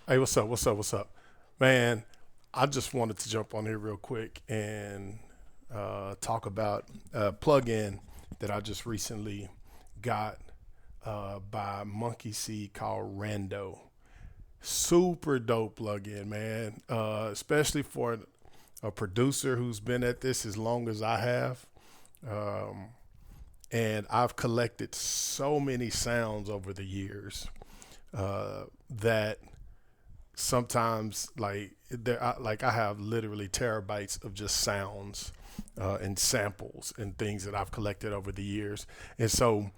Hey, what's up? What's up? What's up? Man, I just wanted to jump on here real quick and talk about a plugin that I just recently got by MonkeyC called Rando. Super dope plugin, man. Especially for a producer who's been at this as long as I have. Um, and I've collected so many sounds over the years that sometimes like I have literally terabytes of just sounds and samples and things that I've collected over the years. And so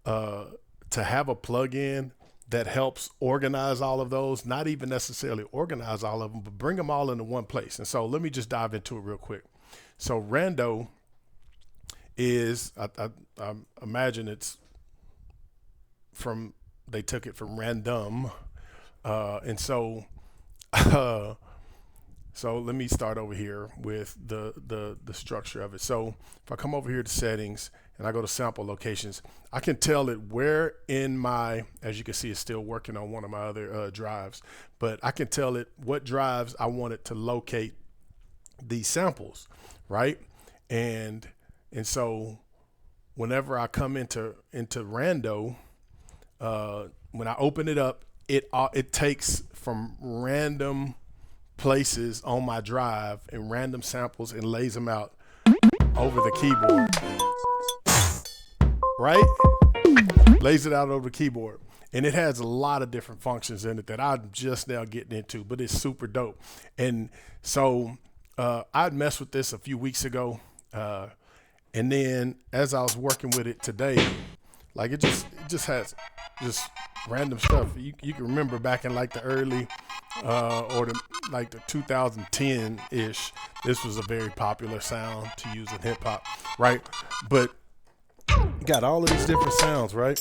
uh, to have a plugin that helps organize all of those, not even necessarily organize all of them, but bring them all into one place. And so let me just dive into it real quick. So Rando is, I imagine it's from, they took it from random. And so, uh, so let me start over here with the structure of it. So if I come over here to settings and I go to sample locations, I can tell it where in my, as you can see, it's still working on one of my other drives, but I can tell it what drives I want it to locate these samples, right? And and so whenever I come into Rando, when I open it up, it takes from random places on my drive and random samples and lays them out over the keyboard, right? Lays it out over the keyboard. And it has a lot of different functions in it that I'm just now getting into, but it's super dope. And so I'd messed with this a few weeks ago. And then as I was working with it today, like it just has just random stuff. You can remember back in like the early or the like the 2010 ish, this was a very popular sound to use in hip hop, right? But you got all of these different sounds, right?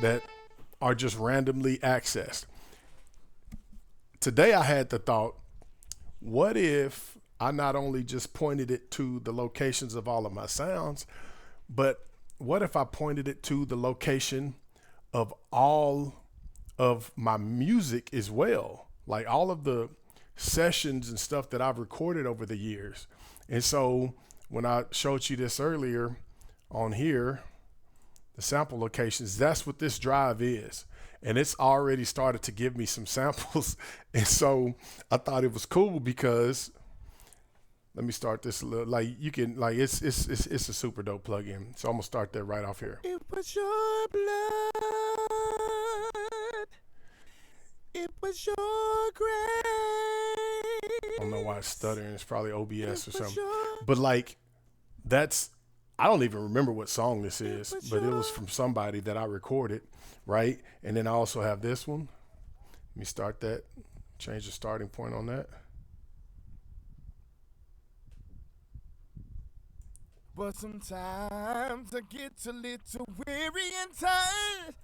That are just randomly accessed. Today I had the thought, what if I not only just pointed it to the locations of all of my sounds, but what if I pointed it to the location of all of my music as well? Like all of the sessions and stuff that I've recorded over the years. And so when I showed you this earlier on here, the sample locations, that's what this drive is. And it's already started to give me some samples. And so I thought it was cool because let me start this a little, like you can, like it's a super dope plugin. So I'm gonna start that right off here. It was your blood. It was your grace. I don't know why it's stuttering. It's probably OBS or It was something. your, But like that's, I don't even remember what song this it is, was but it your, was from somebody that I recorded, right? And then I also have this one. Let me start that. Change the starting point on that. but sometimes I get a little weary and tired.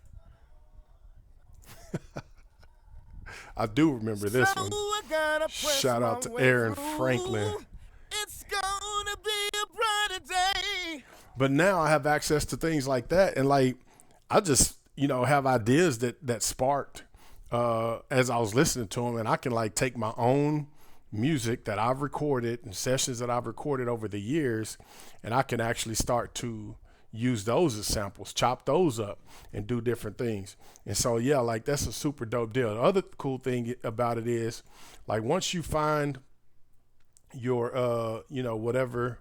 I do remember this So one. I gotta press Shout my out to way Aaron through. Franklin. It's gonna be a brighter day. But now I have access to things like that, and like I just have ideas that sparked as I was listening to them, and I can like take my own music that I've recorded and sessions that I've recorded over the years, and I can actually start to use those as samples, chop those up, and do different things. And so yeah, like that's a super dope deal. The other cool thing about it is, like once you find your whatever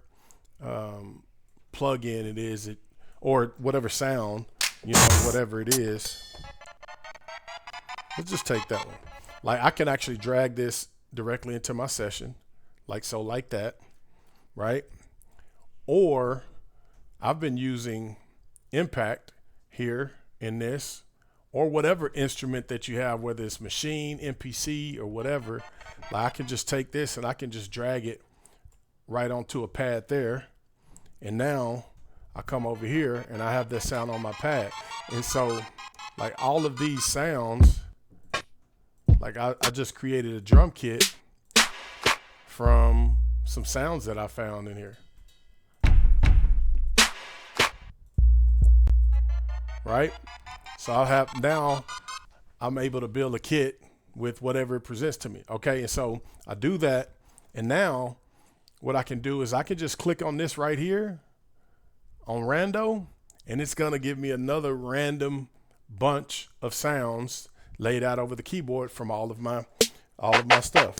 plug-in it is, or whatever sound, whatever it is. Let's just take that one. Like I can actually drag this directly into my session, like so, like that, right? Or I've been using Impact here in this, or whatever instrument that you have, whether it's machine, MPC, or whatever. Like I can just take this and I can just drag it right onto a pad there. And now I come over here and I have this sound on my pad. And so like all of these sounds, like I just created a drum kit from some sounds that I found in here. Right? So I'll have now I'm able to build a kit with whatever it presents to me. Okay, and so I do that, and now what I can do is I can just click on this right here on Rando, and it's gonna give me another random bunch of sounds laid out over the keyboard from all of my stuff.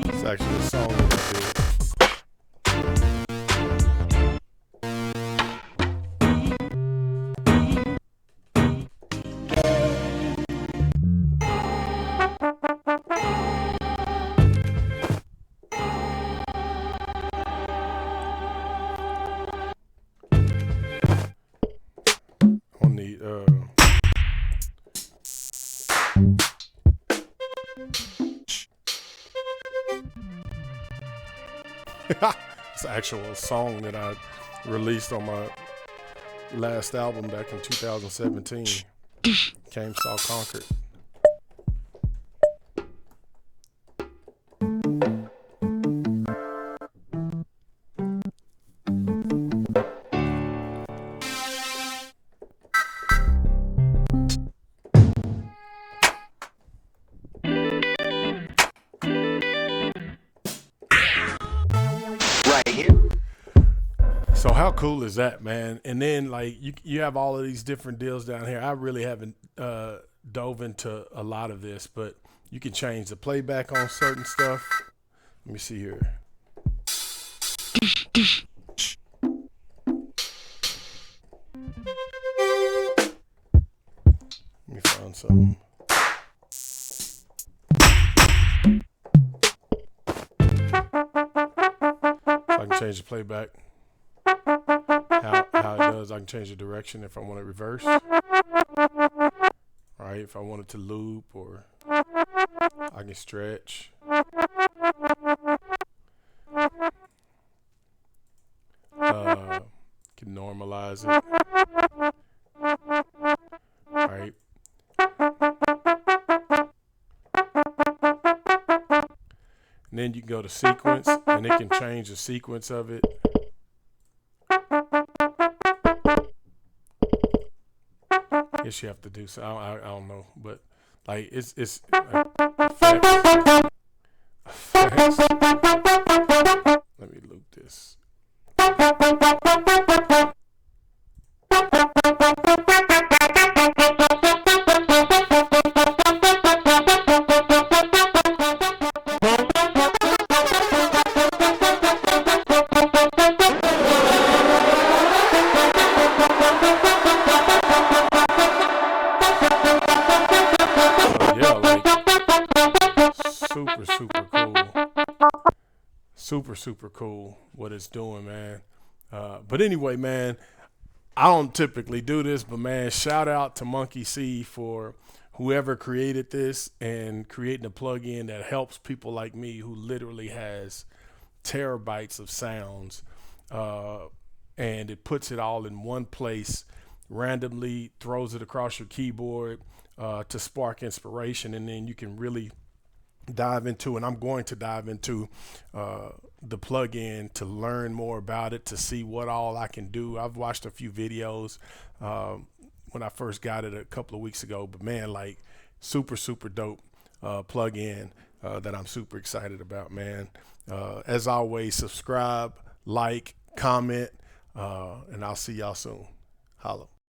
It's actually a song that I did. On the it's an actual song that I released on my last album back in 2017. Came, Saw, Conquered. Right here. So how cool is that, man? And then like you have all of these different deals down here. I really haven't dove into a lot of this, but you can change the playback on certain stuff. Let me see here. Let me find something. I can change the playback. How it does, I can change the direction if I want it reverse. Right, if I want it to loop, or I can stretch. Can normalize it. Right. And then you can go to sequence, and it can change the sequence of it. I guess you have to do so. I don't know, but like it's like effects. Let me loop this. Super cool what it's doing, man. But anyway, man, I don't typically do this, but man, shout out to MonkeyC for whoever created this and creating a plugin that helps people like me who literally has terabytes of sounds, and it puts it all in one place, randomly throws it across your keyboard to spark inspiration, and then you can really dive into, and I'm going to dive into the plugin to learn more about it, to see what all I can do. I've watched a few videos when I first got it a couple of weeks ago, but man, like super dope plugin that I'm super excited about, man. As always, subscribe, like, comment, and I'll see y'all soon. Holla.